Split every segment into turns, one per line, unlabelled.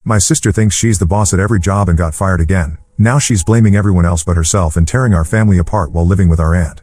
My sister thinks she's the boss at every job and got fired again. Now she's blaming everyone else but herself and tearing our family apart while living with our aunt.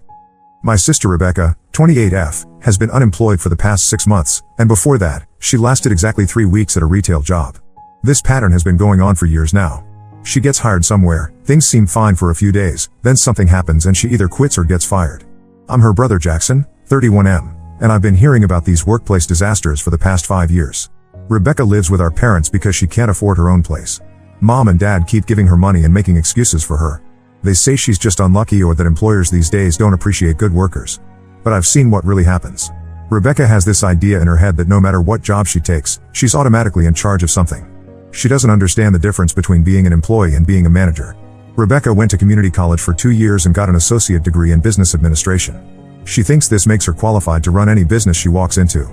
My sister Rebecca, 28F, has been unemployed for the past 6 months, and before that, she lasted exactly 3 weeks at a retail job. This pattern has been going on for years now. She gets hired somewhere, things seem fine for a few days, then something happens and she either quits or gets fired. I'm her brother Jackson, 31M, and I've been hearing about these workplace disasters for the past 5 years. Rebecca lives with our parents because she can't afford her own place. Mom and Dad keep giving her money and making excuses for her. They say she's just unlucky or that employers these days don't appreciate good workers. But I've seen what really happens. Rebecca has this idea in her head that no matter what job she takes, she's automatically in charge of something. She doesn't understand the difference between being an employee and being a manager. Rebecca went to community college for 2 years and got an associate degree in business administration. She thinks this makes her qualified to run any business she walks into.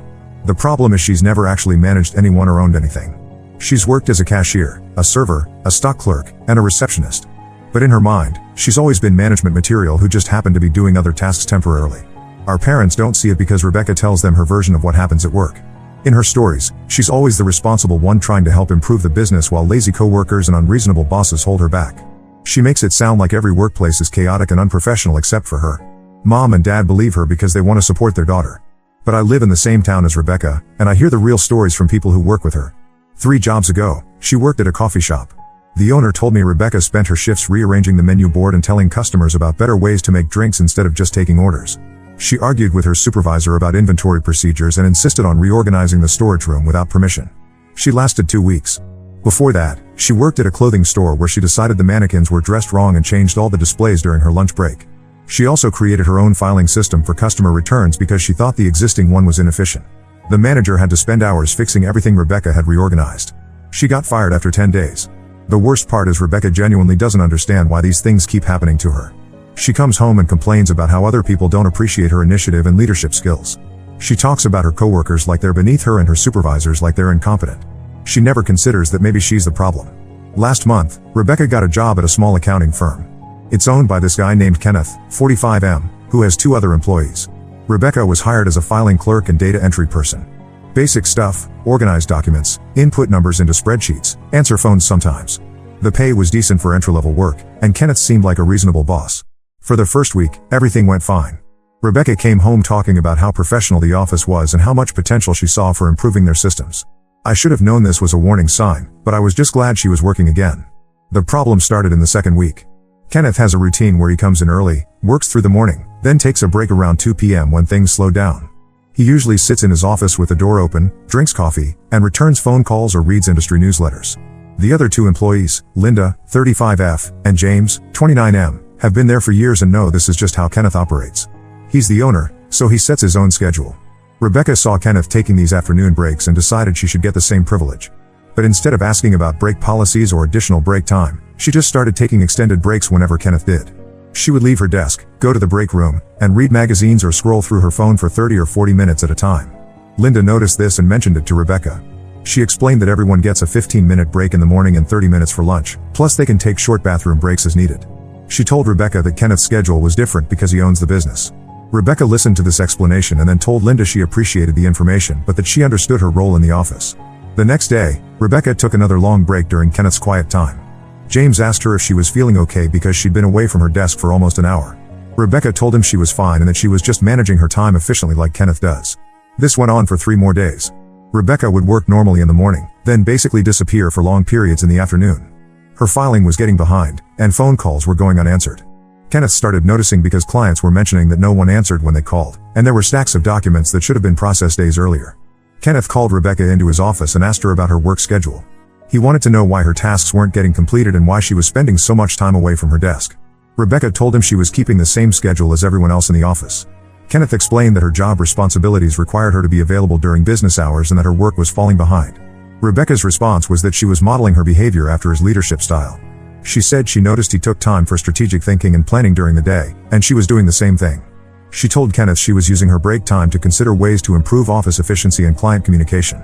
The problem is she's never actually managed anyone or owned anything. She's worked as a cashier, a server, a stock clerk, and a receptionist. But in her mind, she's always been management material who just happened to be doing other tasks temporarily. Our parents don't see it because Rebecca tells them her version of what happens at work. In her stories, she's always the responsible one trying to help improve the business while lazy coworkers and unreasonable bosses hold her back. She makes it sound like every workplace is chaotic and unprofessional except for her. Mom and Dad believe her because they want to support their daughter. But I live in the same town as Rebecca, and I hear the real stories from people who work with her. 3 jobs ago, she worked at a coffee shop. The owner told me Rebecca spent her shifts rearranging the menu board and telling customers about better ways to make drinks instead of just taking orders. She argued with her supervisor about inventory procedures and insisted on reorganizing the storage room without permission. She lasted 2 weeks. Before that, she worked at a clothing store where she decided the mannequins were dressed wrong and changed all the displays during her lunch break. She also created her own filing system for customer returns because she thought the existing one was inefficient. The manager had to spend hours fixing everything Rebecca had reorganized. She got fired after 10 days. The worst part is Rebecca genuinely doesn't understand why these things keep happening to her. She comes home and complains about how other people don't appreciate her initiative and leadership skills. She talks about her coworkers like they're beneath her and her supervisors like they're incompetent. She never considers that maybe she's the problem. Last month, Rebecca got a job at a small accounting firm. It's owned by this guy named Kenneth, 45M, who has 2 other employees. Rebecca was hired as a filing clerk and data entry person. Basic stuff, organize documents, input numbers into spreadsheets, answer phones sometimes. The pay was decent for entry-level work, and Kenneth seemed like a reasonable boss. For the first week, everything went fine. Rebecca came home talking about how professional the office was and how much potential she saw for improving their systems. I should have known this was a warning sign, but I was just glad she was working again. The problem started in the 2nd week. Kenneth has a routine where he comes in early, works through the morning, then takes a break around 2 p.m. when things slow down. He usually sits in his office with the door open, drinks coffee, and returns phone calls or reads industry newsletters. The other 2 employees, Linda, 35F, and James, 29M, have been there for years and know this is just how Kenneth operates. He's the owner, so he sets his own schedule. Rebecca saw Kenneth taking these afternoon breaks and decided she should get the same privilege. But instead of asking about break policies or additional break time, she just started taking extended breaks whenever Kenneth did. She would leave her desk, go to the break room, and read magazines or scroll through her phone for 30 or 40 minutes at a time. Linda noticed this and mentioned it to Rebecca. She explained that everyone gets a 15-minute break in the morning and 30 minutes for lunch, plus they can take short bathroom breaks as needed. She told Rebecca that Kenneth's schedule was different because he owns the business. Rebecca listened to this explanation and then told Linda she appreciated the information but that she understood her role in the office. The next day, Rebecca took another long break during Kenneth's quiet time. James asked her if she was feeling okay because she'd been away from her desk for almost an hour. Rebecca told him she was fine and that she was just managing her time efficiently like Kenneth does. This went on for 3 more days. Rebecca would work normally in the morning, then basically disappear for long periods in the afternoon. Her filing was getting behind, and phone calls were going unanswered. Kenneth started noticing because clients were mentioning that no one answered when they called, and there were stacks of documents that should have been processed days earlier. Kenneth called Rebecca into his office and asked her about her work schedule. He wanted to know why her tasks weren't getting completed and why she was spending so much time away from her desk. Rebecca told him she was keeping the same schedule as everyone else in the office. Kenneth explained that her job responsibilities required her to be available during business hours and that her work was falling behind. Rebecca's response was that she was modeling her behavior after his leadership style. She said she noticed he took time for strategic thinking and planning during the day, and she was doing the same thing. She told Kenneth she was using her break time to consider ways to improve office efficiency and client communication.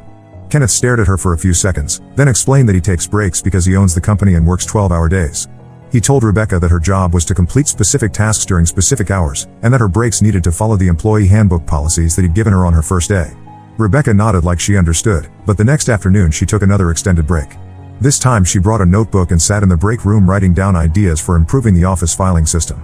Kenneth stared at her for a few seconds, then explained that he takes breaks because he owns the company and works 12-hour days. He told Rebecca that her job was to complete specific tasks during specific hours, and that her breaks needed to follow the employee handbook policies that he'd given her on her first day. Rebecca nodded like she understood, but the next afternoon she took another extended break. This time she brought a notebook and sat in the break room writing down ideas for improving the office filing system.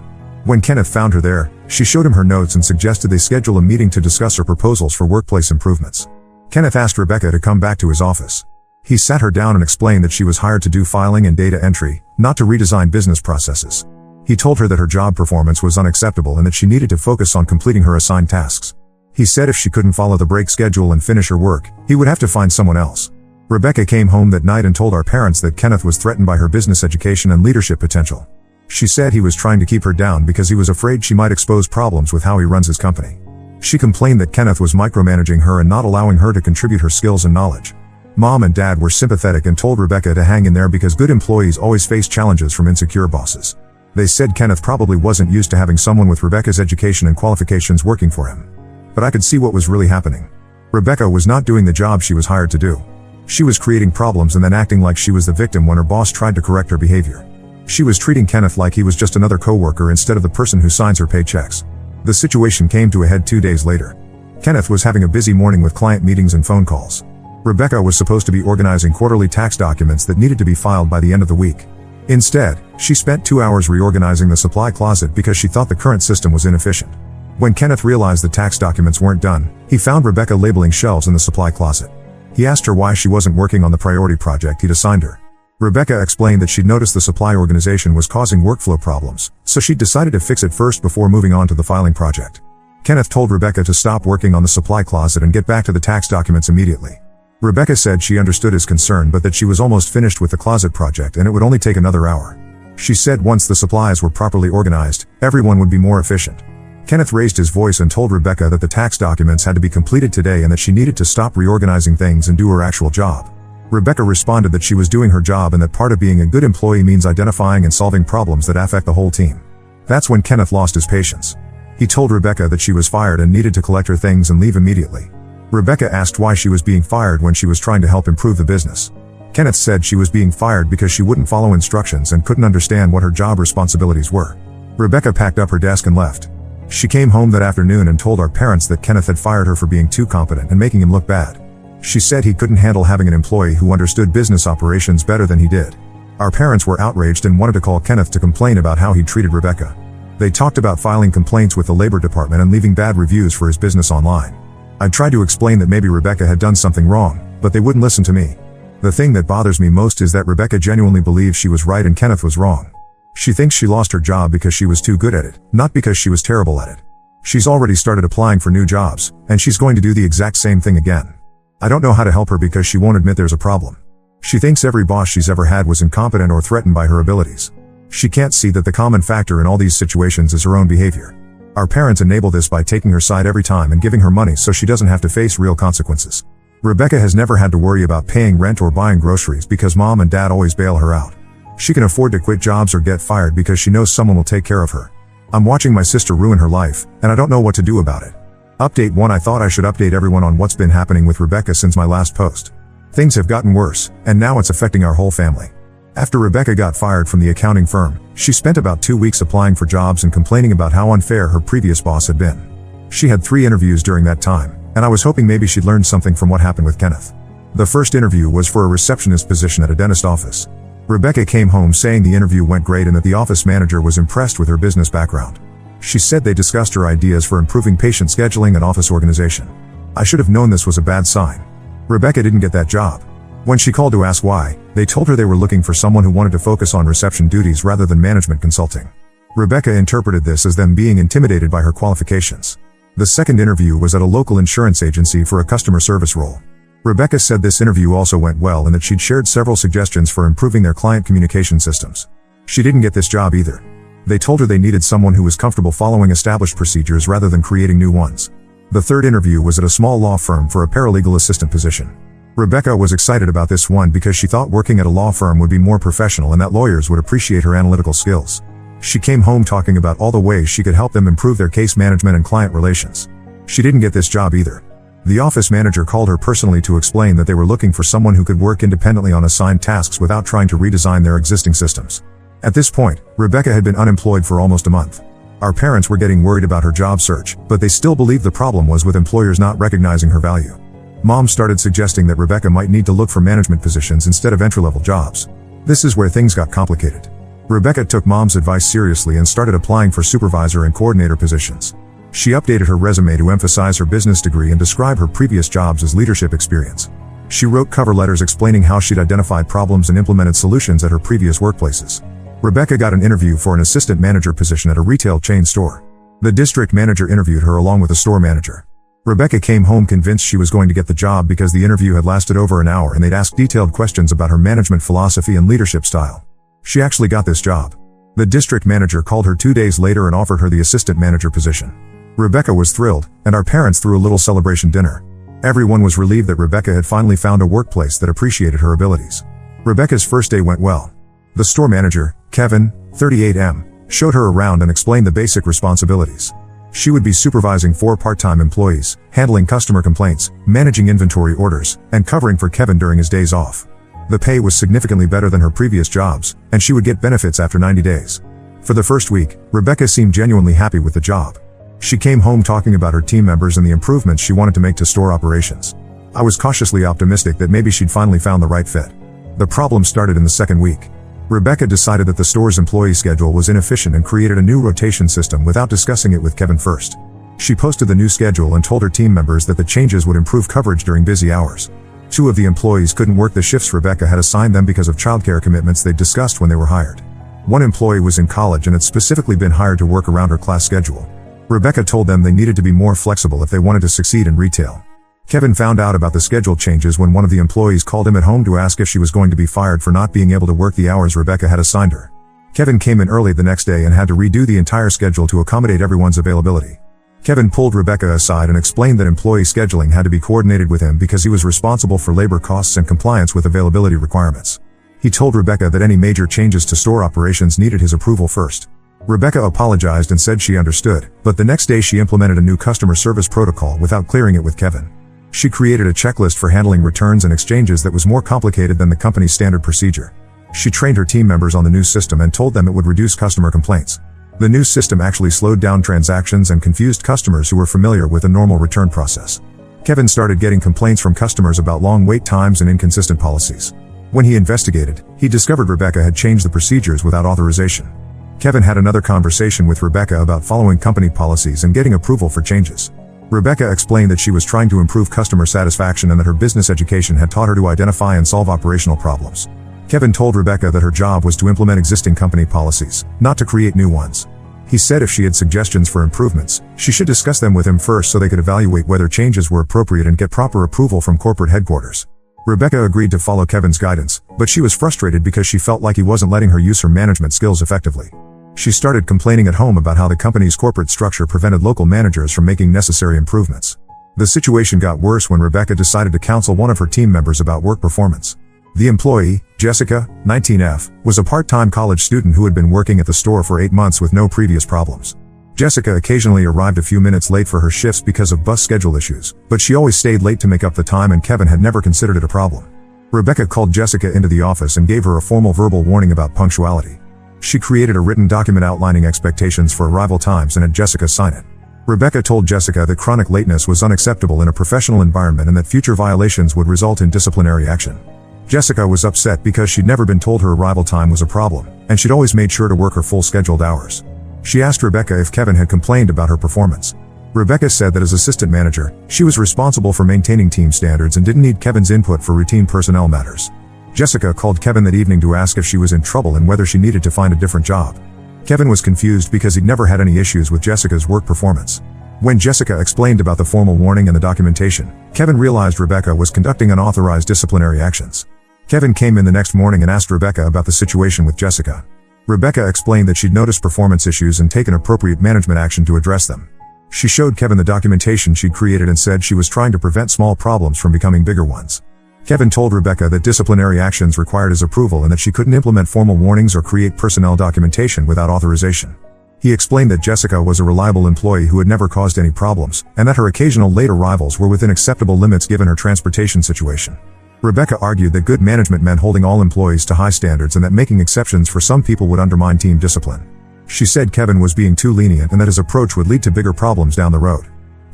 When Kenneth found her there, she showed him her notes and suggested they schedule a meeting to discuss her proposals for workplace improvements. Kenneth asked Rebecca to come back to his office. He sat her down and explained that she was hired to do filing and data entry, not to redesign business processes. He told her that her job performance was unacceptable and that she needed to focus on completing her assigned tasks. He said if she couldn't follow the break schedule and finish her work, he would have to find someone else. Rebecca came home that night and told our parents that Kenneth was threatened by her business education and leadership potential. She said he was trying to keep her down because he was afraid she might expose problems with how he runs his company. She complained that Kenneth was micromanaging her and not allowing her to contribute her skills and knowledge. Mom and Dad were sympathetic and told Rebecca to hang in there because good employees always face challenges from insecure bosses. They said Kenneth probably wasn't used to having someone with Rebecca's education and qualifications working for him. But I could see what was really happening. Rebecca was not doing the job she was hired to do. She was creating problems and then acting like she was the victim when her boss tried to correct her behavior. She was treating Kenneth like he was just another coworker instead of the person who signs her paychecks. The situation came to a head 2 days later. Kenneth was having a busy morning with client meetings and phone calls. Rebecca was supposed to be organizing quarterly tax documents that needed to be filed by the end of the week. Instead, she spent 2 hours reorganizing the supply closet because she thought the current system was inefficient. When Kenneth realized the tax documents weren't done, he found Rebecca labeling shelves in the supply closet. He asked her why she wasn't working on the priority project he'd assigned her. Rebecca explained that she'd noticed the supply organization was causing workflow problems, so she'd decided to fix it first before moving on to the filing project. Kenneth told Rebecca to stop working on the supply closet and get back to the tax documents immediately. Rebecca said she understood his concern but that she was almost finished with the closet project and it would only take another hour. She said once the supplies were properly organized, everyone would be more efficient. Kenneth raised his voice and told Rebecca that the tax documents had to be completed today and that she needed to stop reorganizing things and do her actual job. Rebecca responded that she was doing her job and that part of being a good employee means identifying and solving problems that affect the whole team. That's when Kenneth lost his patience. He told Rebecca that she was fired and needed to collect her things and leave immediately. Rebecca asked why she was being fired when she was trying to help improve the business. Kenneth said she was being fired because she wouldn't follow instructions and couldn't understand what her job responsibilities were. Rebecca packed up her desk and left. She came home that afternoon and told our parents that Kenneth had fired her for being too competent and making him look bad. She said he couldn't handle having an employee who understood business operations better than he did. Our parents were outraged and wanted to call Kenneth to complain about how he treated Rebecca. They talked about filing complaints with the labor department and leaving bad reviews for his business online. I tried to explain that maybe Rebecca had done something wrong, but they wouldn't listen to me. The thing that bothers me most is that Rebecca genuinely believes she was right and Kenneth was wrong. She thinks she lost her job because she was too good at it, not because she was terrible at it. She's already started applying for new jobs, and she's going to do the exact same thing again. I don't know how to help her because she won't admit there's a problem. She thinks every boss she's ever had was incompetent or threatened by her abilities. She can't see that the common factor in all these situations is her own behavior. Our parents enable this by taking her side every time and giving her money so she doesn't have to face real consequences. Rebecca has never had to worry about paying rent or buying groceries because Mom and Dad always bail her out. She can afford to quit jobs or get fired because she knows someone will take care of her. I'm watching my sister ruin her life, and I don't know what to do about it. Update 1. I thought I should update everyone on what's been happening with Rebecca since my last post. Things have gotten worse, and now it's affecting our whole family. After Rebecca got fired from the accounting firm, she spent about 2 weeks applying for jobs and complaining about how unfair her previous boss had been. She had 3 interviews during that time, and I was hoping maybe she'd learned something from what happened with Kenneth. The first interview was for a receptionist position at a dentist office. Rebecca came home saying the interview went great and that the office manager was impressed with her business background. She said they discussed her ideas for improving patient scheduling and office organization. I should have known this was a bad sign. Rebecca didn't get that job. When she called to ask why, they told her they were looking for someone who wanted to focus on reception duties rather than management consulting. Rebecca interpreted this as them being intimidated by her qualifications. The second interview was at a local insurance agency for a customer service role. Rebecca said this interview also went well and that she'd shared several suggestions for improving their client communication systems. She didn't get this job either. They told her they needed someone who was comfortable following established procedures rather than creating new ones. The third interview was at a small law firm for a paralegal assistant position. Rebecca was excited about this one because she thought working at a law firm would be more professional and that lawyers would appreciate her analytical skills. She came home talking about all the ways she could help them improve their case management and client relations. She didn't get this job either. The office manager called her personally to explain that they were looking for someone who could work independently on assigned tasks without trying to redesign their existing systems. At this point, Rebecca had been unemployed for almost a month. Our parents were getting worried about her job search, but they still believed the problem was with employers not recognizing her value. Mom started suggesting that Rebecca might need to look for management positions instead of entry-level jobs. This is where things got complicated. Rebecca took Mom's advice seriously and started applying for supervisor and coordinator positions. She updated her resume to emphasize her business degree and describe her previous jobs as leadership experience. She wrote cover letters explaining how she'd identified problems and implemented solutions at her previous workplaces. Rebecca got an interview for an assistant manager position at a retail chain store. The district manager interviewed her along with the store manager. Rebecca came home convinced she was going to get the job because the interview had lasted over an hour and they'd asked detailed questions about her management philosophy and leadership style. She actually got this job. The district manager called her 2 days later and offered her the assistant manager position. Rebecca was thrilled, and our parents threw a little celebration dinner. Everyone was relieved that Rebecca had finally found a workplace that appreciated her abilities. Rebecca's first day went well. The store manager, Kevin, 38M, showed her around and explained the basic responsibilities. She would be supervising 4 part-time employees, handling customer complaints, managing inventory orders, and covering for Kevin during his days off. The pay was significantly better than her previous jobs, and she would get benefits after 90 days. For the first week, Rebecca seemed genuinely happy with the job. She came home talking about her team members and the improvements she wanted to make to store operations. I was cautiously optimistic that maybe she'd finally found the right fit. The problem started in the second week. Rebecca decided that the store's employee schedule was inefficient and created a new rotation system without discussing it with Kevin first. She posted the new schedule and told her team members that the changes would improve coverage during busy hours. 2 of the employees couldn't work the shifts Rebecca had assigned them because of childcare commitments they'd discussed when they were hired. 1 employee was in college and had specifically been hired to work around her class schedule. Rebecca told them they needed to be more flexible if they wanted to succeed in retail. Kevin found out about the schedule changes when one of the employees called him at home to ask if she was going to be fired for not being able to work the hours Rebecca had assigned her. Kevin came in early the next day and had to redo the entire schedule to accommodate everyone's availability. Kevin pulled Rebecca aside and explained that employee scheduling had to be coordinated with him because he was responsible for labor costs and compliance with availability requirements. He told Rebecca that any major changes to store operations needed his approval first. Rebecca apologized and said she understood, but the next day she implemented a new customer service protocol without clearing it with Kevin. She created a checklist for handling returns and exchanges that was more complicated than the company's standard procedure. She trained her team members on the new system and told them it would reduce customer complaints. The new system actually slowed down transactions and confused customers who were familiar with the normal return process. Kevin started getting complaints from customers about long wait times and inconsistent policies. When he investigated, he discovered Rebecca had changed the procedures without authorization. Kevin had another conversation with Rebecca about following company policies and getting approval for changes. Rebecca explained that she was trying to improve customer satisfaction and that her business education had taught her to identify and solve operational problems. Kevin told Rebecca that her job was to implement existing company policies, not to create new ones. He said if she had suggestions for improvements, she should discuss them with him first so they could evaluate whether changes were appropriate and get proper approval from corporate headquarters. Rebecca agreed to follow Kevin's guidance, but she was frustrated because she felt like he wasn't letting her use her management skills effectively. She started complaining at home about how the company's corporate structure prevented local managers from making necessary improvements. The situation got worse when Rebecca decided to counsel one of her team members about work performance. The employee, Jessica, 19F, was a part-time college student who had been working at the store for 8 months with no previous problems. Jessica occasionally arrived a few minutes late for her shifts because of bus schedule issues, but she always stayed late to make up the time and Kevin had never considered it a problem. Rebecca called Jessica into the office and gave her a formal verbal warning about punctuality. She created a written document outlining expectations for arrival times and had Jessica sign it. Rebecca told Jessica that chronic lateness was unacceptable in a professional environment and that future violations would result in disciplinary action. Jessica was upset because she'd never been told her arrival time was a problem, and she'd always made sure to work her full scheduled hours. She asked Rebecca if Kevin had complained about her performance. Rebecca said that as assistant manager, she was responsible for maintaining team standards and didn't need Kevin's input for routine personnel matters. Jessica called Kevin that evening to ask if she was in trouble and whether she needed to find a different job. Kevin was confused because he'd never had any issues with Jessica's work performance. When Jessica explained about the formal warning and the documentation, Kevin realized Rebecca was conducting unauthorized disciplinary actions. Kevin came in the next morning and asked Rebecca about the situation with Jessica. Rebecca explained that she'd noticed performance issues and taken appropriate management action to address them. She showed Kevin the documentation she'd created and said she was trying to prevent small problems from becoming bigger ones. Kevin told Rebecca that disciplinary actions required his approval and that she couldn't implement formal warnings or create personnel documentation without authorization. He explained that Jessica was a reliable employee who had never caused any problems, and that her occasional late arrivals were within acceptable limits given her transportation situation. Rebecca argued that good management meant holding all employees to high standards and that making exceptions for some people would undermine team discipline. She said Kevin was being too lenient and that his approach would lead to bigger problems down the road.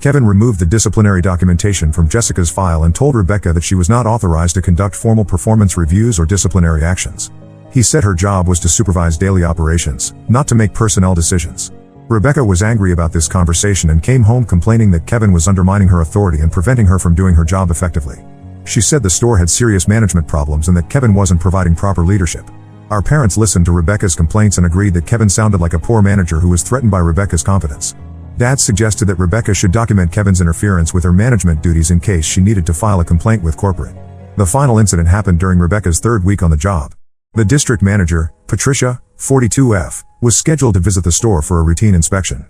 Kevin removed the disciplinary documentation from Jessica's file and told Rebecca that she was not authorized to conduct formal performance reviews or disciplinary actions. He said her job was to supervise daily operations, not to make personnel decisions. Rebecca was angry about this conversation and came home complaining that Kevin was undermining her authority and preventing her from doing her job effectively. She said the store had serious management problems and that Kevin wasn't providing proper leadership. Our parents listened to Rebecca's complaints and agreed that Kevin sounded like a poor manager who was threatened by Rebecca's competence. Dad suggested that Rebecca should document Kevin's interference with her management duties in case she needed to file a complaint with corporate. The final incident happened during Rebecca's third week on the job. The district manager, Patricia, 42F, was scheduled to visit the store for a routine inspection.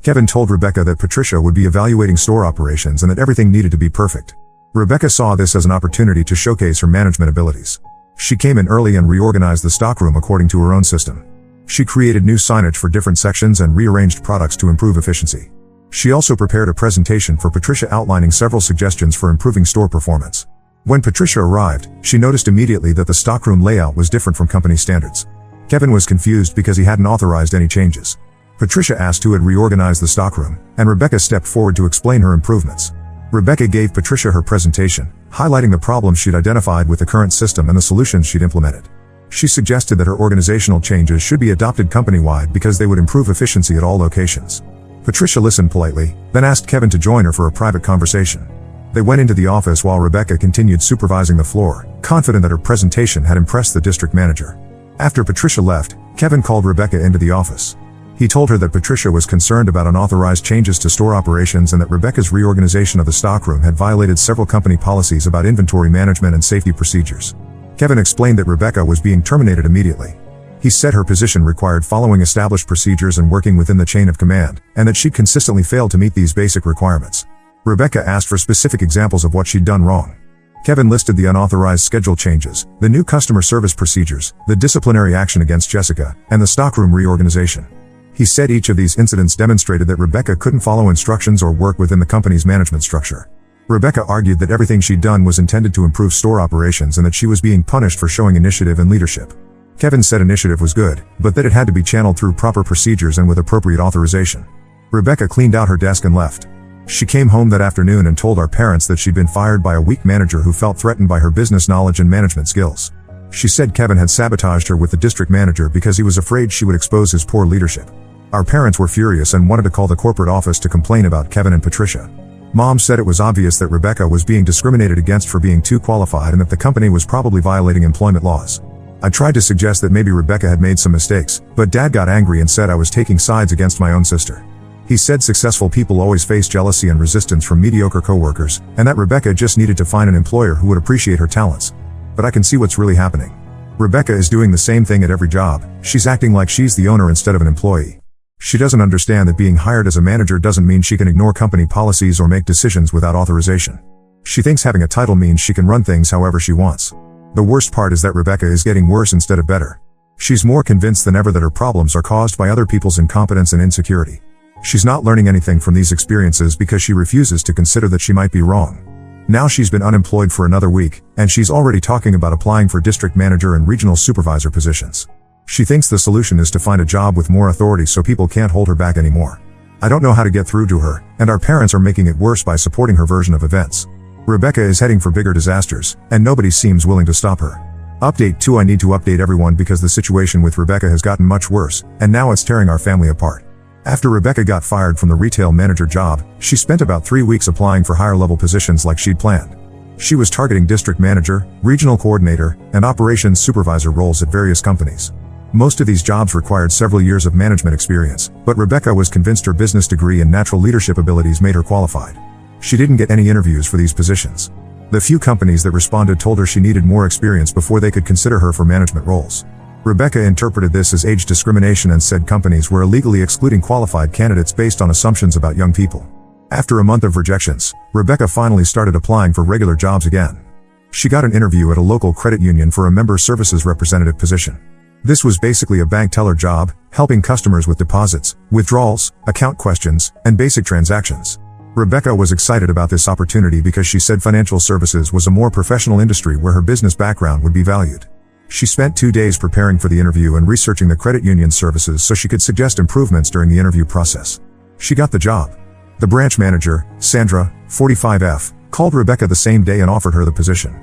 Kevin told Rebecca that Patricia would be evaluating store operations and that everything needed to be perfect. Rebecca saw this as an opportunity to showcase her management abilities. She came in early and reorganized the stockroom according to her own system. She created new signage for different sections and rearranged products to improve efficiency. She also prepared a presentation for Patricia outlining several suggestions for improving store performance. When Patricia arrived, she noticed immediately that the stockroom layout was different from company standards. Kevin was confused because he hadn't authorized any changes. Patricia asked who had reorganized the stockroom, and Rebecca stepped forward to explain her improvements. Rebecca gave Patricia her presentation, highlighting the problems she'd identified with the current system and the solutions she'd implemented. She suggested that her organizational changes should be adopted company-wide because they would improve efficiency at all locations. Patricia listened politely, then asked Kevin to join her for a private conversation. They went into the office while Rebecca continued supervising the floor, confident that her presentation had impressed the district manager. After Patricia left, Kevin called Rebecca into the office. He told her that Patricia was concerned about unauthorized changes to store operations and that Rebecca's reorganization of the stockroom had violated several company policies about inventory management and safety procedures. Kevin explained that Rebecca was being terminated immediately. He said her position required following established procedures and working within the chain of command, and that she'd consistently failed to meet these basic requirements. Rebecca asked for specific examples of what she'd done wrong. Kevin listed the unauthorized schedule changes, the new customer service procedures, the disciplinary action against Jessica, and the stockroom reorganization. He said each of these incidents demonstrated that Rebecca couldn't follow instructions or work within the company's management structure. Rebecca argued that everything she'd done was intended to improve store operations and that she was being punished for showing initiative and leadership. Kevin said initiative was good, but that it had to be channeled through proper procedures and with appropriate authorization. Rebecca cleaned out her desk and left. She came home that afternoon and told our parents that she'd been fired by a weak manager who felt threatened by her business knowledge and management skills. She said Kevin had sabotaged her with the district manager because he was afraid she would expose his poor leadership. Our parents were furious and wanted to call the corporate office to complain about Kevin and Patricia. Mom said it was obvious that Rebecca was being discriminated against for being too qualified and that the company was probably violating employment laws. I tried to suggest that maybe Rebecca had made some mistakes, but Dad got angry and said I was taking sides against my own sister. He said successful people always face jealousy and resistance from mediocre coworkers, and that Rebecca just needed to find an employer who would appreciate her talents. But I can see what's really happening. Rebecca is doing the same thing at every job. She's acting like she's the owner instead of an employee. She doesn't understand that being hired as a manager doesn't mean she can ignore company policies or make decisions without authorization. She thinks having a title means she can run things however she wants. The worst part is that Rebecca is getting worse instead of better. She's more convinced than ever that her problems are caused by other people's incompetence and insecurity. She's not learning anything from these experiences because she refuses to consider that she might be wrong. Now she's been unemployed for another week, and she's already talking about applying for district manager and regional supervisor positions. She thinks the solution is to find a job with more authority so people can't hold her back anymore. I don't know how to get through to her, and our parents are making it worse by supporting her version of events. Rebecca is heading for bigger disasters, and nobody seems willing to stop her. Update 2: I need to update everyone because the situation with Rebecca has gotten much worse, and now it's tearing our family apart. After Rebecca got fired from the retail manager job, she spent about 3 weeks applying for higher-level positions like she'd planned. She was targeting district manager, regional coordinator, and operations supervisor roles at various companies. Most of these jobs required several years of management experience, but Rebecca was convinced her business degree and natural leadership abilities made her qualified. She didn't get any interviews for these positions. The few companies that responded told her she needed more experience before they could consider her for management roles. Rebecca interpreted this as age discrimination and said companies were illegally excluding qualified candidates based on assumptions about young people. After a month of rejections, Rebecca finally started applying for regular jobs again. She got an interview at a local credit union for a member services representative position. This was basically a bank teller job, helping customers with deposits, withdrawals, account questions, and basic transactions. Rebecca was excited about this opportunity because she said financial services was a more professional industry where her business background would be valued. She spent 2 days preparing for the interview and researching the credit union services so she could suggest improvements during the interview process. She got the job. The branch manager, Sandra, 45F, called Rebecca the same day and offered her the position.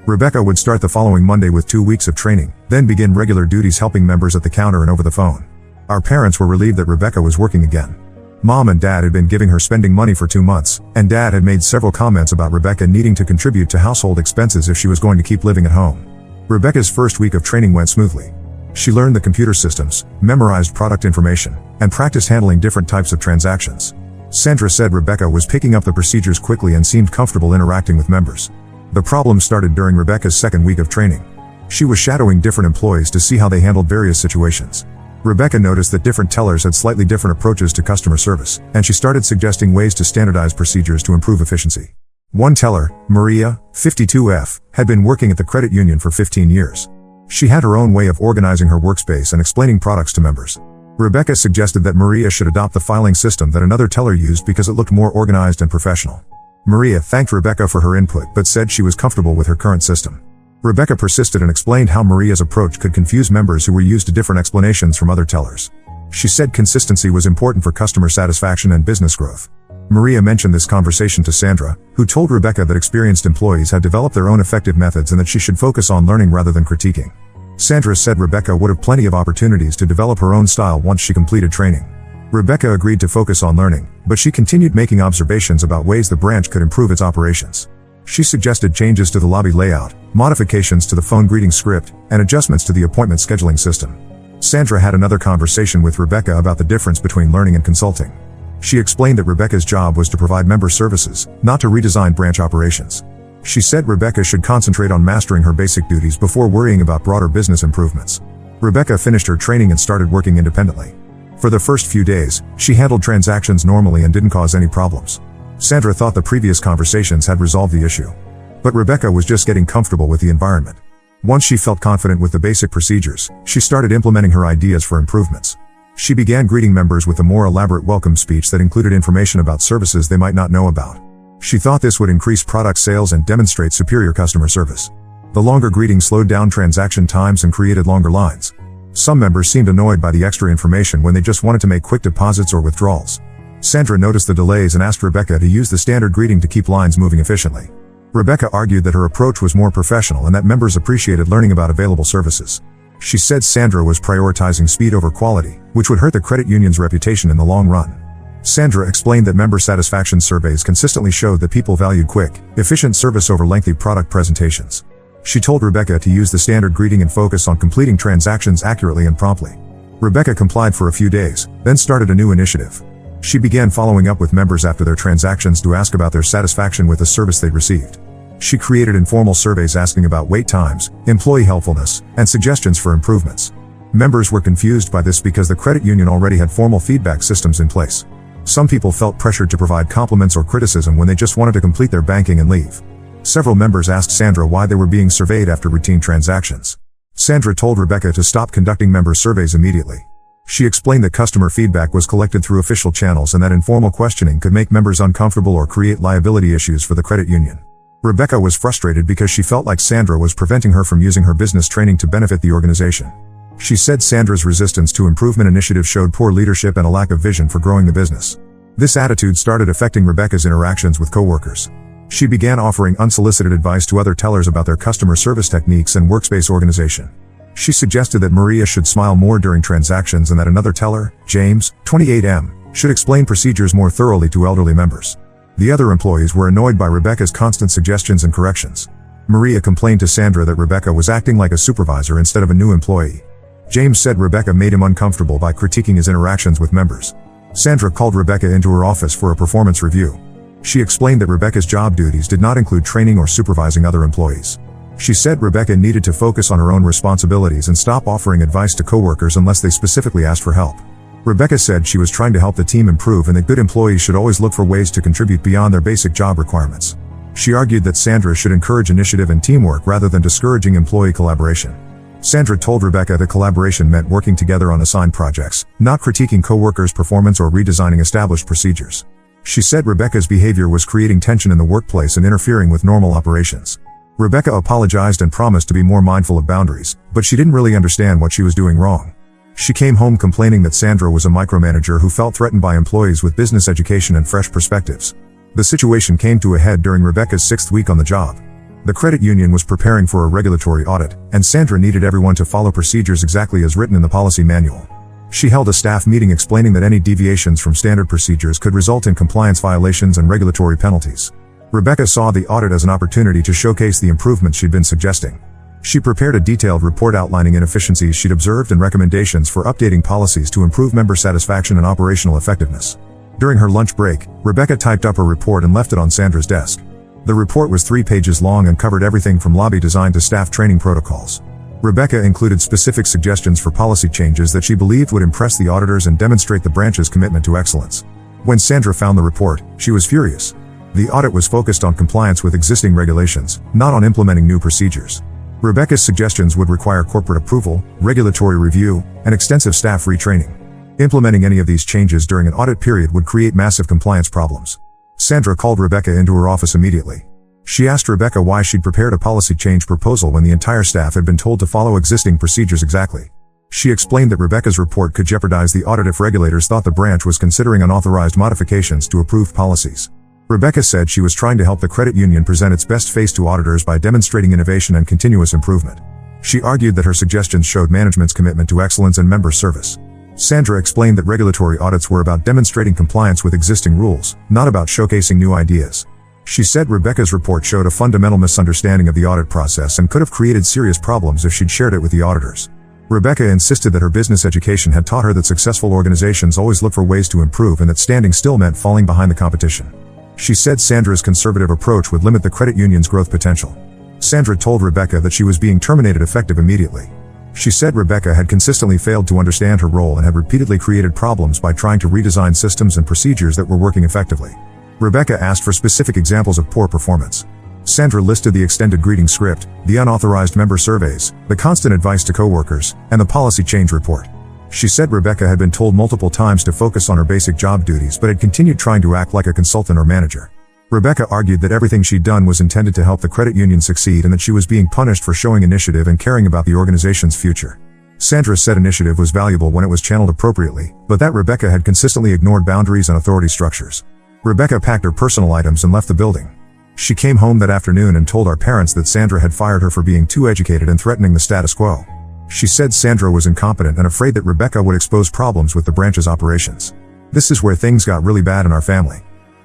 Rebecca would start the following Monday with 2 weeks of training, then begin regular duties helping members at the counter and over the phone. Our parents were relieved that Rebecca was working again. Mom and Dad had been giving her spending money for 2 months, and Dad had made several comments about Rebecca needing to contribute to household expenses if she was going to keep living at home. Rebecca's first week of training went smoothly. She learned the computer systems, memorized product information, and practiced handling different types of transactions. Sandra said Rebecca was picking up the procedures quickly and seemed comfortable interacting with members. The problem started during Rebecca's second week of training. She was shadowing different employees to see how they handled various situations. Rebecca noticed that different tellers had slightly different approaches to customer service, and she started suggesting ways to standardize procedures to improve efficiency. One teller, Maria, 52F, had been working at the credit union for 15 years. She had her own way of organizing her workspace and explaining products to members. Rebecca suggested that Maria should adopt the filing system that another teller used because it looked more organized and professional. Maria thanked Rebecca for her input but said she was comfortable with her current system. Rebecca persisted and explained how Maria's approach could confuse members who were used to different explanations from other tellers. She said consistency was important for customer satisfaction and business growth. Maria mentioned this conversation to Sandra, who told Rebecca that experienced employees had developed their own effective methods and that she should focus on learning rather than critiquing. Sandra said Rebecca would have plenty of opportunities to develop her own style once she completed training. Rebecca agreed to focus on learning, but she continued making observations about ways the branch could improve its operations. She suggested changes to the lobby layout, modifications to the phone greeting script, and adjustments to the appointment scheduling system. Sandra had another conversation with Rebecca about the difference between learning and consulting. She explained that Rebecca's job was to provide member services, not to redesign branch operations. She said Rebecca should concentrate on mastering her basic duties before worrying about broader business improvements. Rebecca finished her training and started working independently. For the first few days, she handled transactions normally and didn't cause any problems. Sandra thought the previous conversations had resolved the issue. But Rebecca was just getting comfortable with the environment. Once she felt confident with the basic procedures, she started implementing her ideas for improvements. She began greeting members with a more elaborate welcome speech that included information about services they might not know about. She thought this would increase product sales and demonstrate superior customer service. The longer greeting slowed down transaction times and created longer lines. Some members seemed annoyed by the extra information when they just wanted to make quick deposits or withdrawals. Sandra noticed the delays and asked Rebecca to use the standard greeting to keep lines moving efficiently. Rebecca argued that her approach was more professional and that members appreciated learning about available services. She said Sandra was prioritizing speed over quality, which would hurt the credit union's reputation in the long run. Sandra explained that member satisfaction surveys consistently showed that people valued quick, efficient service over lengthy product presentations. She told Rebecca to use the standard greeting and focus on completing transactions accurately and promptly. Rebecca complied for a few days, then started a new initiative. She began following up with members after their transactions to ask about their satisfaction with the service they'd received. She created informal surveys asking about wait times, employee helpfulness, and suggestions for improvements. Members were confused by this because the credit union already had formal feedback systems in place. Some people felt pressured to provide compliments or criticism when they just wanted to complete their banking and leave. Several members asked Sandra why they were being surveyed after routine transactions. Sandra told Rebecca to stop conducting member surveys immediately. She explained that customer feedback was collected through official channels and that informal questioning could make members uncomfortable or create liability issues for the credit union. Rebecca was frustrated because she felt like Sandra was preventing her from using her business training to benefit the organization. She said Sandra's resistance to improvement initiatives showed poor leadership and a lack of vision for growing the business. This attitude started affecting Rebecca's interactions with coworkers. She began offering unsolicited advice to other tellers about their customer service techniques and workspace organization. She suggested that Maria should smile more during transactions and that another teller, James, 28M, should explain procedures more thoroughly to elderly members. The other employees were annoyed by Rebecca's constant suggestions and corrections. Maria complained to Sandra that Rebecca was acting like a supervisor instead of a new employee. James said Rebecca made him uncomfortable by critiquing his interactions with members. Sandra called Rebecca into her office for a performance review. She explained that Rebecca's job duties did not include training or supervising other employees. She said Rebecca needed to focus on her own responsibilities and stop offering advice to coworkers unless they specifically asked for help. Rebecca said she was trying to help the team improve and that good employees should always look for ways to contribute beyond their basic job requirements. She argued that Sandra should encourage initiative and teamwork rather than discouraging employee collaboration. Sandra told Rebecca that collaboration meant working together on assigned projects, not critiquing coworkers' performance or redesigning established procedures. She said Rebecca's behavior was creating tension in the workplace and interfering with normal operations. Rebecca apologized and promised to be more mindful of boundaries, but she didn't really understand what she was doing wrong. She came home complaining that Sandra was a micromanager who felt threatened by employees with business education and fresh perspectives. The situation came to a head during Rebecca's 6th week on the job. The credit union was preparing for a regulatory audit, and Sandra needed everyone to follow procedures exactly as written in the policy manual. She held a staff meeting explaining that any deviations from standard procedures could result in compliance violations and regulatory penalties. Rebecca saw the audit as an opportunity to showcase the improvements she'd been suggesting. She prepared a detailed report outlining inefficiencies she'd observed and recommendations for updating policies to improve member satisfaction and operational effectiveness. During her lunch break, Rebecca typed up her report and left it on Sandra's desk. The report was 3 pages long and covered everything from lobby design to staff training protocols. Rebecca included specific suggestions for policy changes that she believed would impress the auditors and demonstrate the branch's commitment to excellence. When Sandra found the report, she was furious. The audit was focused on compliance with existing regulations, not on implementing new procedures. Rebecca's suggestions would require corporate approval, regulatory review, and extensive staff retraining. Implementing any of these changes during an audit period would create massive compliance problems. Sandra called Rebecca into her office immediately. She asked Rebecca why she'd prepared a policy change proposal when the entire staff had been told to follow existing procedures exactly. She explained that Rebecca's report could jeopardize the audit if regulators thought the branch was considering unauthorized modifications to approved policies. Rebecca said she was trying to help the credit union present its best face to auditors by demonstrating innovation and continuous improvement. She argued that her suggestions showed management's commitment to excellence and member service. Sandra explained that regulatory audits were about demonstrating compliance with existing rules, not about showcasing new ideas. She said Rebecca's report showed a fundamental misunderstanding of the audit process and could have created serious problems if she'd shared it with the auditors. Rebecca insisted that her business education had taught her that successful organizations always look for ways to improve and that standing still meant falling behind the competition. She said Sandra's conservative approach would limit the credit union's growth potential. Sandra told Rebecca that she was being terminated effective immediately. She said Rebecca had consistently failed to understand her role and had repeatedly created problems by trying to redesign systems and procedures that were working effectively. Rebecca asked for specific examples of poor performance. Sandra listed the extended greeting script, the unauthorized member surveys, the constant advice to coworkers, and the policy change report. She said Rebecca had been told multiple times to focus on her basic job duties but had continued trying to act like a consultant or manager. Rebecca argued that everything she'd done was intended to help the credit union succeed and that she was being punished for showing initiative and caring about the organization's future. Sandra said initiative was valuable when it was channeled appropriately, but that Rebecca had consistently ignored boundaries and authority structures. Rebecca packed her personal items and left the building. She came home that afternoon and told our parents that Sandra had fired her for being too educated and threatening the status quo. She said Sandra was incompetent and afraid that Rebecca would expose problems with the branch's operations. This is where things got really bad in our family.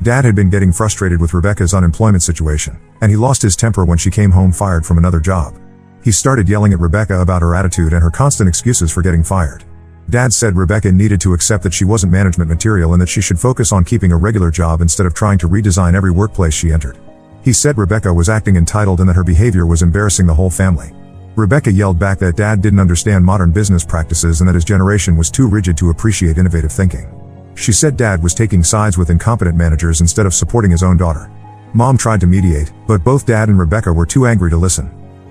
Dad had been getting frustrated with Rebecca's unemployment situation, and he lost his temper when she came home fired from another job. He started yelling at Rebecca about her attitude and her constant excuses for getting fired. Dad said Rebecca needed to accept that she wasn't management material and that she should focus on keeping a regular job instead of trying to redesign every workplace she entered. He said Rebecca was acting entitled and that her behavior was embarrassing the whole family. Rebecca yelled back that Dad didn't understand modern business practices and that his generation was too rigid to appreciate innovative thinking. She said Dad was taking sides with incompetent managers instead of supporting his own daughter. Mom tried to mediate, but both Dad and Rebecca were too angry to listen.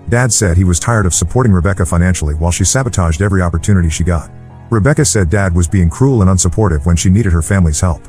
Dad said he was tired of supporting Rebecca financially while she sabotaged every opportunity she got. Rebecca said Dad was being cruel and unsupportive when she needed her family's help.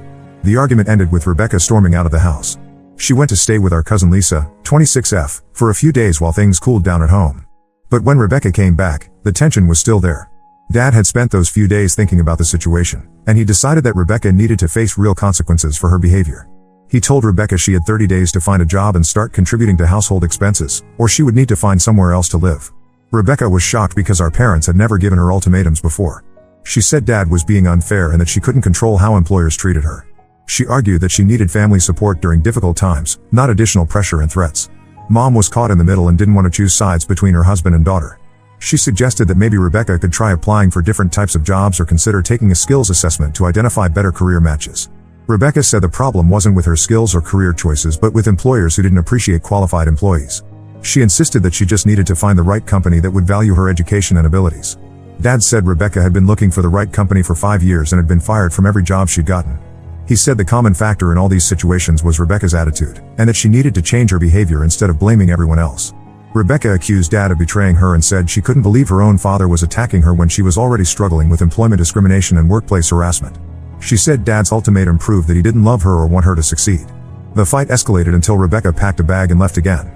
The argument ended with Rebecca storming out of the house. She went to stay with our cousin Lisa, 26F, for a few days while things cooled down at home. But when Rebecca came back, the tension was still there. Dad had spent those few days thinking about the situation, and he decided that Rebecca needed to face real consequences for her behavior. He told Rebecca she had 30 days to find a job and start contributing to household expenses, or she would need to find somewhere else to live. Rebecca was shocked because our parents had never given her ultimatums before. She said Dad was being unfair and that she couldn't control how employers treated her. She argued that she needed family support during difficult times, not additional pressure and threats. Mom was caught in the middle and didn't want to choose sides between her husband and daughter. She suggested that maybe Rebecca could try applying for different types of jobs or consider taking a skills assessment to identify better career matches. Rebecca said the problem wasn't with her skills or career choices but with employers who didn't appreciate qualified employees. She insisted that she just needed to find the right company that would value her education and abilities. Dad said Rebecca had been looking for the right company for 5 years and had been fired from every job she'd gotten. He said the common factor in all these situations was Rebecca's attitude, and that she needed to change her behavior instead of blaming everyone else. Rebecca accused Dad of betraying her and said she couldn't believe her own father was attacking her when she was already struggling with employment discrimination and workplace harassment. She said Dad's ultimatum proved that he didn't love her or want her to succeed. The fight escalated until Rebecca packed a bag and left again.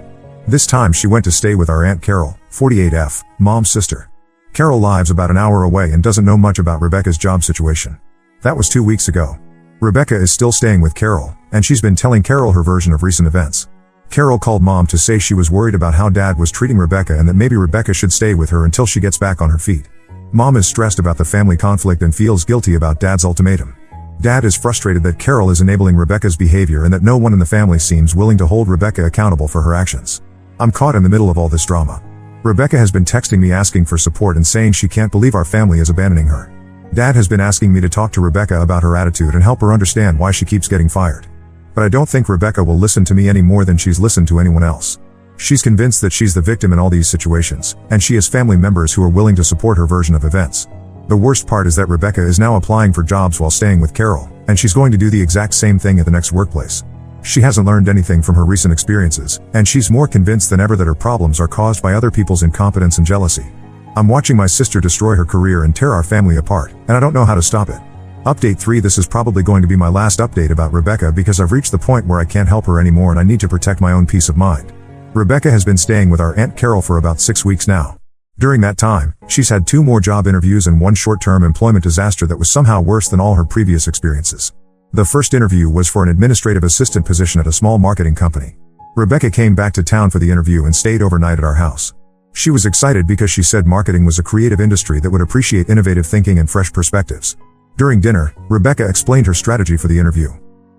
This time she went to stay with our Aunt Carol, 48F, Mom's sister. Carol lives about an hour away and doesn't know much about Rebecca's job situation. That was 2 weeks ago. Rebecca is still staying with Carol, and she's been telling Carol her version of recent events. Carol called Mom to say she was worried about how Dad was treating Rebecca and that maybe Rebecca should stay with her until she gets back on her feet. Mom is stressed about the family conflict and feels guilty about Dad's ultimatum. Dad is frustrated that Carol is enabling Rebecca's behavior and that no one in the family seems willing to hold Rebecca accountable for her actions. I'm caught in the middle of all this drama. Rebecca has been texting me asking for support and saying she can't believe our family is abandoning her. Dad has been asking me to talk to Rebecca about her attitude and help her understand why she keeps getting fired. But I don't think Rebecca will listen to me any more than she's listened to anyone else. She's convinced that she's the victim in all these situations, and she has family members who are willing to support her version of events. The worst part is that Rebecca is now applying for jobs while staying with Carol, and she's going to do the exact same thing at the next workplace. She hasn't learned anything from her recent experiences, and she's more convinced than ever that her problems are caused by other people's incompetence and jealousy. I'm watching my sister destroy her career and tear our family apart, and I don't know how to stop it. Update 3. This is probably going to be my last update about Rebecca because I've reached the point where I can't help her anymore and I need to protect my own peace of mind. Rebecca has been staying with our Aunt Carol for about 6 weeks now. During that time, she's had 2 more job interviews and 1 short-term employment disaster that was somehow worse than all her previous experiences. The first interview was for an administrative assistant position at a small marketing company. Rebecca came back to town for the interview and stayed overnight at our house. She was excited because she said marketing was a creative industry that would appreciate innovative thinking and fresh perspectives. During dinner, Rebecca explained her strategy for the interview.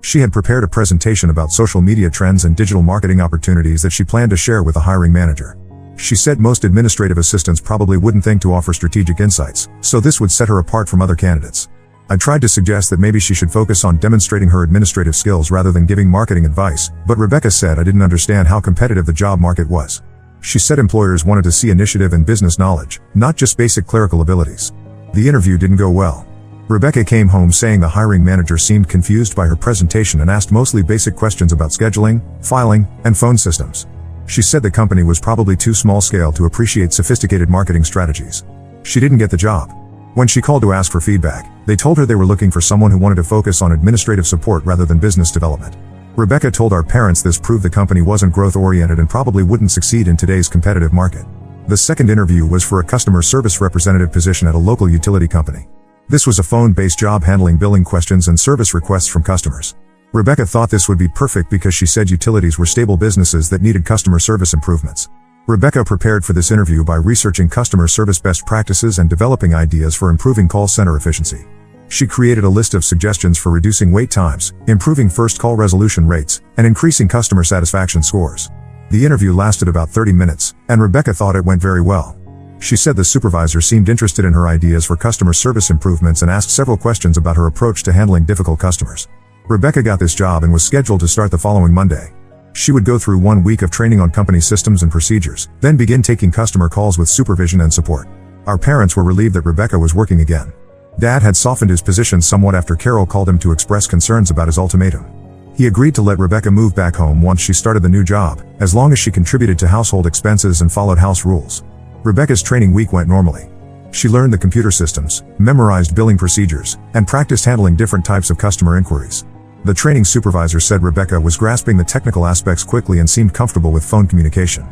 She had prepared a presentation about social media trends and digital marketing opportunities that she planned to share with the hiring manager. She said most administrative assistants probably wouldn't think to offer strategic insights, so this would set her apart from other candidates. I tried to suggest that maybe she should focus on demonstrating her administrative skills rather than giving marketing advice, but Rebecca said I didn't understand how competitive the job market was. She said employers wanted to see initiative and business knowledge, not just basic clerical abilities. The interview didn't go well. Rebecca came home saying the hiring manager seemed confused by her presentation and asked mostly basic questions about scheduling, filing, and phone systems. She said the company was probably too small scale to appreciate sophisticated marketing strategies. She didn't get the job. When she called to ask for feedback, they told her they were looking for someone who wanted to focus on administrative support rather than business development. Rebecca told our parents this proved the company wasn't growth-oriented and probably wouldn't succeed in today's competitive market. The second interview was for a customer service representative position at a local utility company. This was a phone-based job handling billing questions and service requests from customers. Rebecca thought this would be perfect because she said utilities were stable businesses that needed customer service improvements. Rebecca prepared for this interview by researching customer service best practices and developing ideas for improving call center efficiency. She created a list of suggestions for reducing wait times, improving first call resolution rates, and increasing customer satisfaction scores. The interview lasted about 30 minutes, and Rebecca thought it went very well. She said the supervisor seemed interested in her ideas for customer service improvements and asked several questions about her approach to handling difficult customers. Rebecca got this job and was scheduled to start the following Monday. She would go through 1 week of training on company systems and procedures, then begin taking customer calls with supervision and support. Our parents were relieved that Rebecca was working again. Dad had softened his position somewhat after Carol called him to express concerns about his ultimatum. He agreed to let Rebecca move back home once she started the new job, as long as she contributed to household expenses and followed house rules. Rebecca's training week went normally. She learned the computer systems, memorized billing procedures, and practiced handling different types of customer inquiries. The training supervisor said Rebecca was grasping the technical aspects quickly and seemed comfortable with phone communication.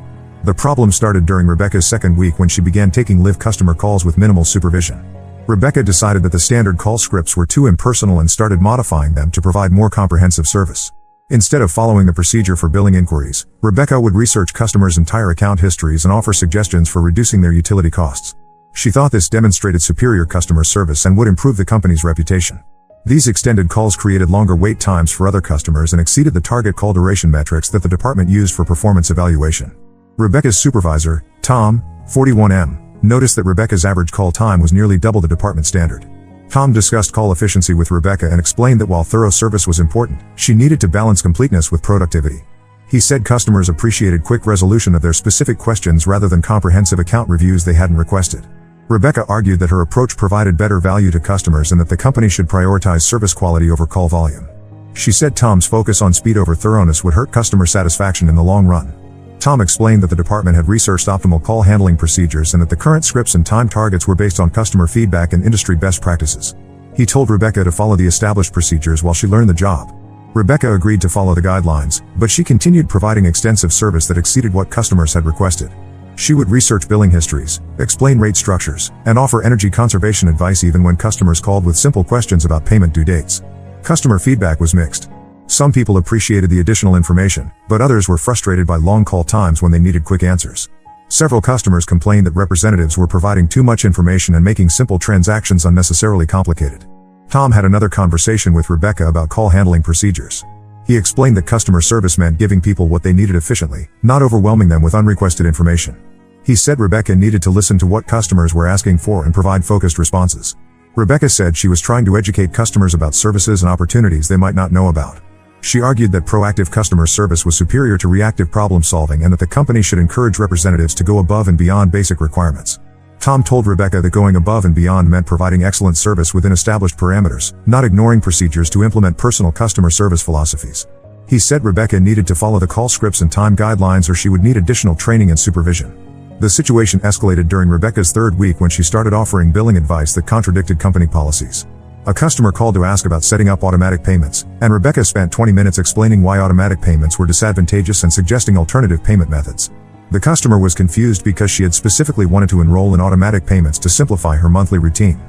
The problem started during Rebecca's second week when she began taking live customer calls with minimal supervision. Rebecca decided that the standard call scripts were too impersonal and started modifying them to provide more comprehensive service. Instead of following the procedure for billing inquiries, Rebecca would research customers' entire account histories and offer suggestions for reducing their utility costs. She thought this demonstrated superior customer service and would improve the company's reputation. These extended calls created longer wait times for other customers and exceeded the target call duration metrics that the department used for performance evaluation. Rebecca's supervisor, Tom, 41M, noticed that Rebecca's average call time was nearly double the department standard. Tom discussed call efficiency with Rebecca and explained that while thorough service was important, she needed to balance completeness with productivity. He said customers appreciated quick resolution of their specific questions rather than comprehensive account reviews they hadn't requested. Rebecca argued that her approach provided better value to customers and that the company should prioritize service quality over call volume. She said Tom's focus on speed over thoroughness would hurt customer satisfaction in the long run. Tom explained that the department had researched optimal call handling procedures and that the current scripts and time targets were based on customer feedback and industry best practices. He told Rebecca to follow the established procedures while she learned the job. Rebecca agreed to follow the guidelines, but she continued providing extensive service that exceeded what customers had requested. She would research billing histories, explain rate structures, and offer energy conservation advice even when customers called with simple questions about payment due dates. Customer feedback was mixed. Some people appreciated the additional information, but others were frustrated by long call times when they needed quick answers. Several customers complained that representatives were providing too much information and making simple transactions unnecessarily complicated. Tom had another conversation with Rebecca about call handling procedures. He explained that customer service meant giving people what they needed efficiently, not overwhelming them with unrequested information. He said Rebecca needed to listen to what customers were asking for and provide focused responses. Rebecca said she was trying to educate customers about services and opportunities they might not know about. She argued that proactive customer service was superior to reactive problem solving and that the company should encourage representatives to go above and beyond basic requirements. Tom told Rebecca that going above and beyond meant providing excellent service within established parameters, not ignoring procedures to implement personal customer service philosophies. He said Rebecca needed to follow the call scripts and time guidelines or she would need additional training and supervision. The situation escalated during Rebecca's third week when she started offering billing advice that contradicted company policies. A customer called to ask about setting up automatic payments, and Rebecca spent 20 minutes explaining why automatic payments were disadvantageous and suggesting alternative payment methods. The customer was confused because she had specifically wanted to enroll in automatic payments to simplify her monthly routine.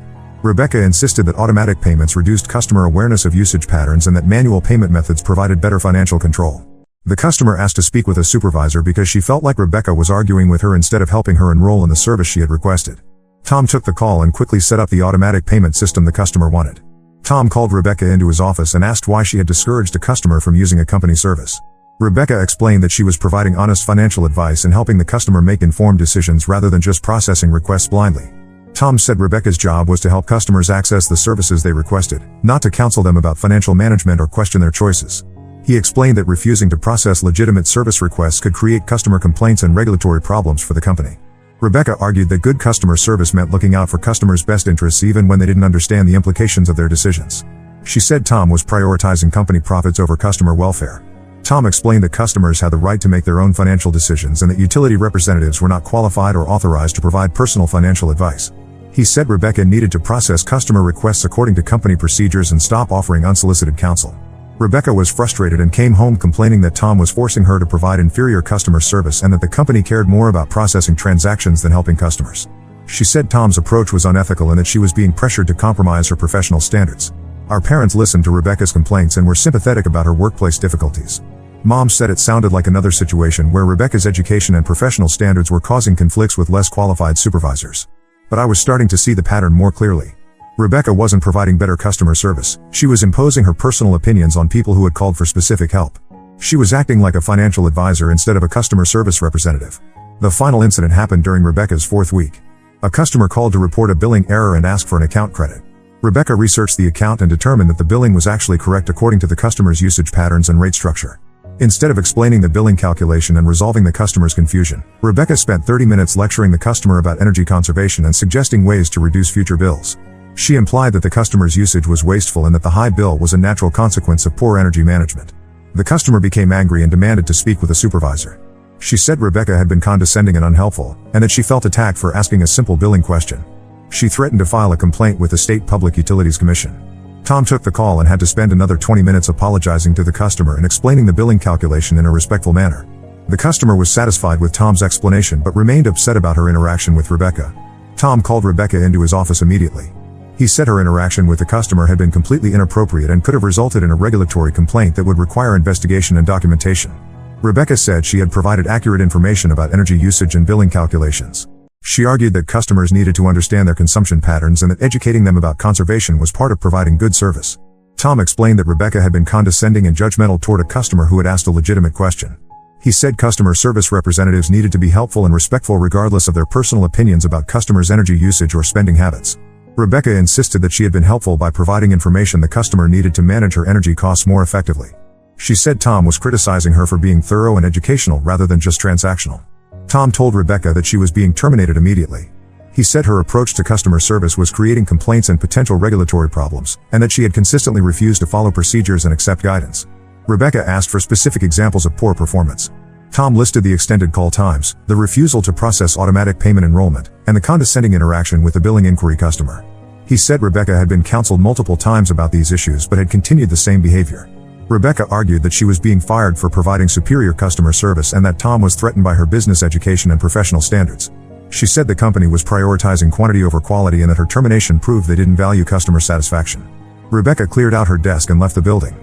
Rebecca insisted that automatic payments reduced customer awareness of usage patterns and that manual payment methods provided better financial control. The customer asked to speak with a supervisor because she felt like Rebecca was arguing with her instead of helping her enroll in the service she had requested. Tom took the call and quickly set up the automatic payment system the customer wanted. Tom called Rebecca into his office and asked why she had discouraged a customer from using a company service. Rebecca explained that she was providing honest financial advice and helping the customer make informed decisions rather than just processing requests blindly. Tom said Rebecca's job was to help customers access the services they requested, not to counsel them about financial management or question their choices. He explained that refusing to process legitimate service requests could create customer complaints and regulatory problems for the company. Rebecca argued that good customer service meant looking out for customers' best interests even when they didn't understand the implications of their decisions. She said Tom was prioritizing company profits over customer welfare. Tom explained that customers had the right to make their own financial decisions and that utility representatives were not qualified or authorized to provide personal financial advice. He said Rebecca needed to process customer requests according to company procedures and stop offering unsolicited counsel. Rebecca was frustrated and came home complaining that Tom was forcing her to provide inferior customer service and that the company cared more about processing transactions than helping customers. She said Tom's approach was unethical and that she was being pressured to compromise her professional standards. Our parents listened to Rebecca's complaints and were sympathetic about her workplace difficulties. Mom said it sounded like another situation where Rebecca's education and professional standards were causing conflicts with less qualified supervisors. But I was starting to see the pattern more clearly. Rebecca wasn't providing better customer service, she was imposing her personal opinions on people who had called for specific help. She was acting like a financial advisor instead of a customer service representative. The final incident happened during Rebecca's fourth week. A customer called to report a billing error and ask for an account credit. Rebecca researched the account and determined that the billing was actually correct according to the customer's usage patterns and rate structure. Instead of explaining the billing calculation and resolving the customer's confusion, Rebecca spent 30 minutes lecturing the customer about energy conservation and suggesting ways to reduce future bills. She implied that the customer's usage was wasteful and that the high bill was a natural consequence of poor energy management. The customer became angry and demanded to speak with a supervisor. She said Rebecca had been condescending and unhelpful, and that she felt attacked for asking a simple billing question. She threatened to file a complaint with the State Public Utilities Commission. Tom took the call and had to spend another 20 minutes apologizing to the customer and explaining the billing calculation in a respectful manner. The customer was satisfied with Tom's explanation but remained upset about her interaction with Rebecca. Tom called Rebecca into his office immediately. He said her interaction with the customer had been completely inappropriate and could have resulted in a regulatory complaint that would require investigation and documentation. Rebecca said she had provided accurate information about energy usage and billing calculations. She argued that customers needed to understand their consumption patterns and that educating them about conservation was part of providing good service. Tom explained that Rebecca had been condescending and judgmental toward a customer who had asked a legitimate question. He said customer service representatives needed to be helpful and respectful regardless of their personal opinions about customers' energy usage or spending habits. Rebecca insisted that she had been helpful by providing information the customer needed to manage her energy costs more effectively. She said Tom was criticizing her for being thorough and educational rather than just transactional. Tom told Rebecca that she was being terminated immediately. He said her approach to customer service was creating complaints and potential regulatory problems, and that she had consistently refused to follow procedures and accept guidance. Rebecca asked for specific examples of poor performance. Tom listed the extended call times, the refusal to process automatic payment enrollment, and the condescending interaction with the billing inquiry customer. He said Rebecca had been counseled multiple times about these issues but had continued the same behavior. Rebecca argued that she was being fired for providing superior customer service and that Tom was threatened by her business education and professional standards. She said the company was prioritizing quantity over quality and that her termination proved they didn't value customer satisfaction. Rebecca cleared out her desk and left the building.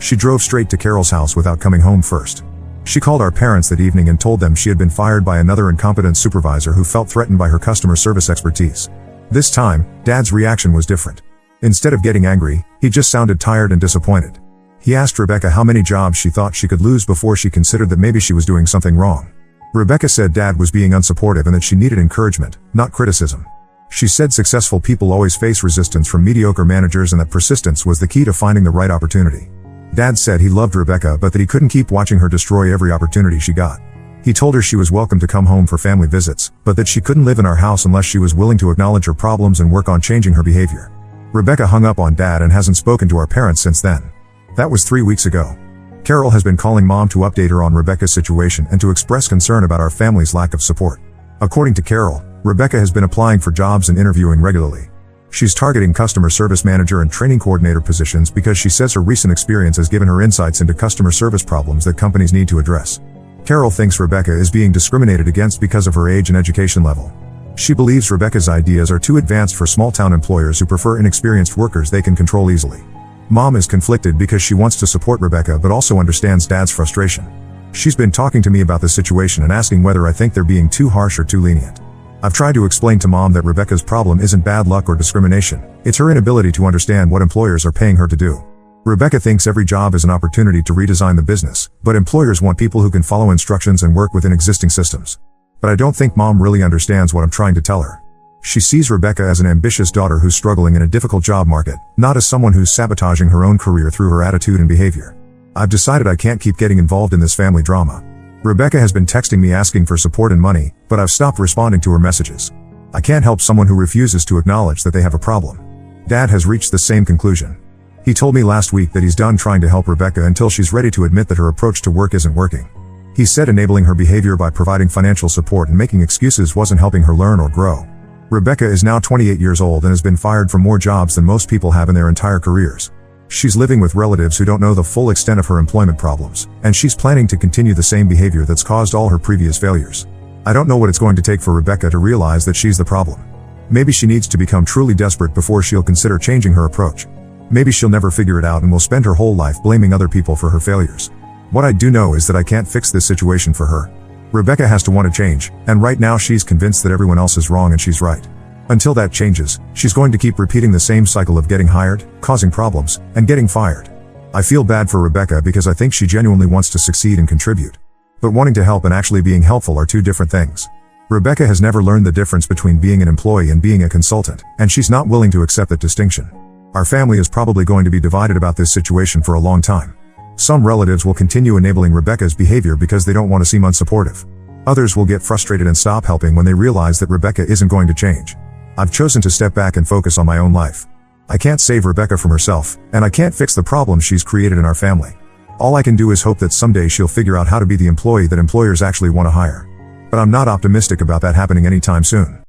She drove straight to Carol's house without coming home first. She called our parents that evening and told them she had been fired by another incompetent supervisor who felt threatened by her customer service expertise. This time, Dad's reaction was different. Instead of getting angry, he just sounded tired and disappointed. He asked Rebecca how many jobs she thought she could lose before she considered that maybe she was doing something wrong. Rebecca said Dad was being unsupportive and that she needed encouragement, not criticism. She said successful people always face resistance from mediocre managers and that persistence was the key to finding the right opportunity. Dad said he loved Rebecca but that he couldn't keep watching her destroy every opportunity she got. He told her she was welcome to come home for family visits, but that she couldn't live in our house unless she was willing to acknowledge her problems and work on changing her behavior. Rebecca hung up on Dad and hasn't spoken to our parents since then. That was 3 weeks ago. Carol has been calling Mom to update her on Rebecca's situation and to express concern about our family's lack of support. According to Carol, Rebecca has been applying for jobs and interviewing regularly. She's targeting customer service manager and training coordinator positions because she says her recent experience has given her insights into customer service problems that companies need to address. Carol thinks Rebecca is being discriminated against because of her age and education level. She believes Rebecca's ideas are too advanced for small-town employers who prefer inexperienced workers they can control easily. Mom is conflicted because she wants to support Rebecca but also understands Dad's frustration. She's been talking to me about the situation and asking whether I think they're being too harsh or too lenient. I've tried to explain to Mom that Rebecca's problem isn't bad luck or discrimination, it's her inability to understand what employers are paying her to do. Rebecca thinks every job is an opportunity to redesign the business, but employers want people who can follow instructions and work within existing systems. But I don't think Mom really understands what I'm trying to tell her. She sees Rebecca as an ambitious daughter who's struggling in a difficult job market, not as someone who's sabotaging her own career through her attitude and behavior. I've decided I can't keep getting involved in this family drama. Rebecca has been texting me asking for support and money, but I've stopped responding to her messages. I can't help someone who refuses to acknowledge that they have a problem. Dad has reached the same conclusion. He told me last week that he's done trying to help Rebecca until she's ready to admit that her approach to work isn't working. He said enabling her behavior by providing financial support and making excuses wasn't helping her learn or grow. Rebecca is now 28 years old and has been fired from more jobs than most people have in their entire careers. She's living with relatives who don't know the full extent of her employment problems, and she's planning to continue the same behavior that's caused all her previous failures. I don't know what it's going to take for Rebecca to realize that she's the problem. Maybe she needs to become truly desperate before she'll consider changing her approach. Maybe she'll never figure it out and will spend her whole life blaming other people for her failures. What I do know is that I can't fix this situation for her. Rebecca has to want to change, and right now she's convinced that everyone else is wrong and she's right. Until that changes, she's going to keep repeating the same cycle of getting hired, causing problems, and getting fired. I feel bad for Rebecca because I think she genuinely wants to succeed and contribute. But wanting to help and actually being helpful are two different things. Rebecca has never learned the difference between being an employee and being a consultant, and she's not willing to accept that distinction. Our family is probably going to be divided about this situation for a long time. Some relatives will continue enabling Rebecca's behavior because they don't want to seem unsupportive. Others will get frustrated and stop helping when they realize that Rebecca isn't going to change. I've chosen to step back and focus on my own life. I can't save Rebecca from herself, and I can't fix the problems she's created in our family. All I can do is hope that someday she'll figure out how to be the employee that employers actually want to hire. But I'm not optimistic about that happening anytime soon.